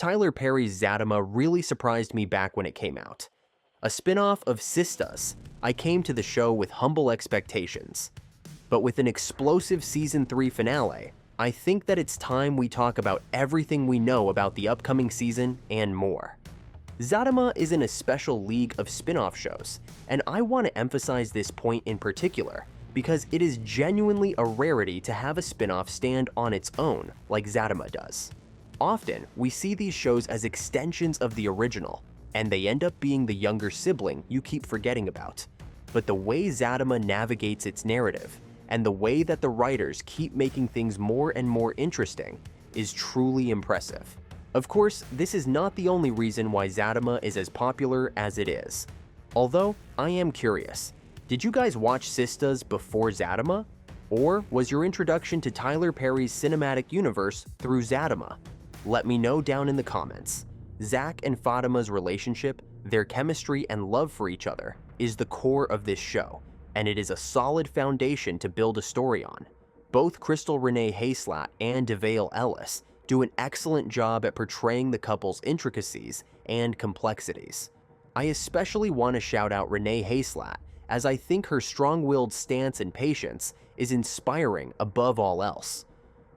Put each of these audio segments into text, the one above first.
Tyler Perry's Zatima really surprised me back when it came out. A spin-off of Sistas, I came to the show with humble expectations. But with an explosive Season 3 finale, I think that it's time we talk about everything we know about the upcoming season and more. Zatima is in a special league of spin-off shows, and I want to emphasize this point in particular because it is genuinely a rarity to have a spin-off stand on its own like Zatima does. Often, we see these shows as extensions of the original, and they end up being the younger sibling you keep forgetting about. But the way Zatima navigates its narrative, and the way that the writers keep making things more and more interesting, is truly impressive. Of course, this is not the only reason why Zatima is as popular as it is. Although, I am curious, did you guys watch Sistas before Zatima? Or was your introduction to Tyler Perry's cinematic universe through Zatima? Let me know down in the comments. Zach and Fatima's relationship, their chemistry and love for each other, is the core of this show, and it is a solid foundation to build a story on. Both Crystal Renee Hayslett and DeVale Ellis do an excellent job at portraying the couple's intricacies and complexities. I especially want to shout out Renee Hayslett, as I think her strong-willed stance and patience is inspiring above all else,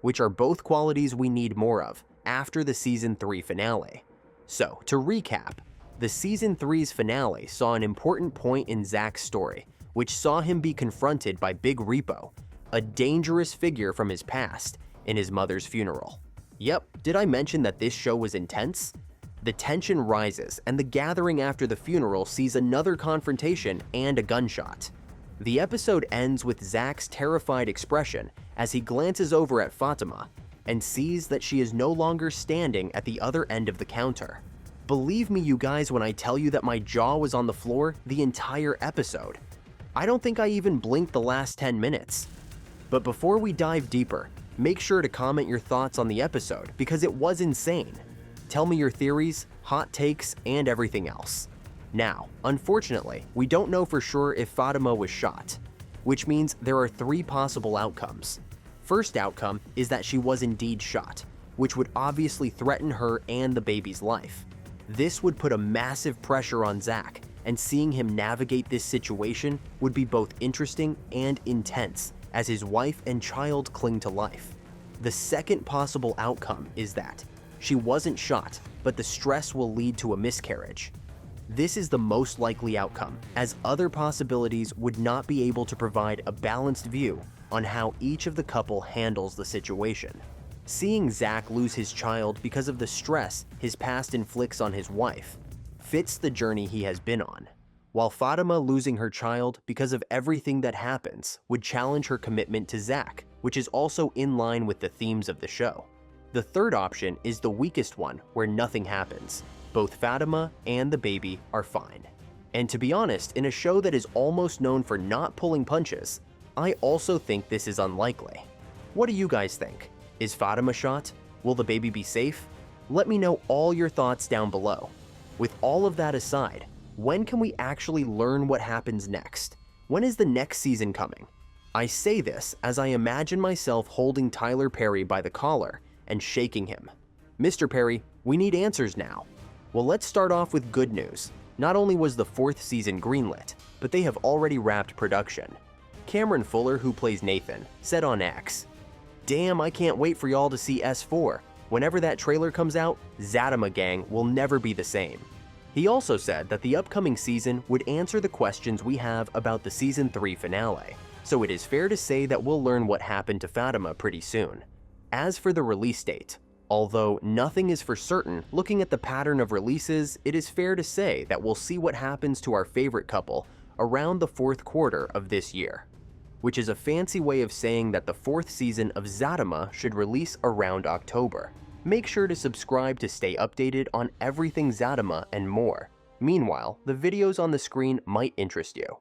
which are both qualities we need more of after the Season 3 finale. So, to recap, the Season 3's finale saw an important point in Zach's story, which saw him be confronted by Big Repo, a dangerous figure from his past, in his mother's funeral. Yep, did I mention that this show was intense? The tension rises, and the gathering after the funeral sees another confrontation and a gunshot. The episode ends with Zach's terrified expression as he glances over at Fatima and sees that she is no longer standing at the other end of the counter. Believe me, you guys, when I tell you that my jaw was on the floor the entire episode. I don't think I even blinked the last 10 minutes. But before we dive deeper, make sure to comment your thoughts on the episode because it was insane. Tell me your theories, hot takes, and everything else. Now, unfortunately, we don't know for sure if Fatima was shot, which means there are 3 possible outcomes. First outcome is that she was indeed shot, which would obviously threaten her and the baby's life. This would put a massive pressure on Zach, and seeing him navigate this situation would be both interesting and intense as his wife and child cling to life. The second possible outcome is that she wasn't shot, but the stress will lead to a miscarriage. This is the most likely outcome, as other possibilities would not be able to provide a balanced view on how each of the couple handles the situation. Seeing Zach lose his child because of the stress his past inflicts on his wife fits the journey he has been on, while Fatima losing her child because of everything that happens would challenge her commitment to Zach, which is also in line with the themes of the show. The third option is the weakest one, where nothing happens. Both Fatima and the baby are fine. And to be honest, in a show that is almost known for not pulling punches, I also think this is unlikely. What do you guys think? Is Fatima shot? Will the baby be safe? Let me know all your thoughts down below. With all of that aside, when can we actually learn what happens next? When is the next season coming? I say this as I imagine myself holding Tyler Perry by the collar and shaking him. Mr. Perry, we need answers now. Well, let's start off with good news. Not only was the 4th season greenlit, but they have already wrapped production. Cameron Fuller, who plays Nathan, said on X, "Damn, I can't wait for y'all to see S4. Whenever that trailer comes out, Zatima gang will never be the same." He also said that the upcoming season would answer the questions we have about the Season 3 finale, so it is fair to say that we'll learn what happened to Fatima pretty soon. As for the release date, although nothing is for certain, looking at the pattern of releases, it is fair to say that we'll see what happens to our favorite couple around the 4th quarter of this year, which is a fancy way of saying that the 4th season of Zatima should release around October. Make sure to subscribe to stay updated on everything Zatima and more. Meanwhile, the videos on the screen might interest you.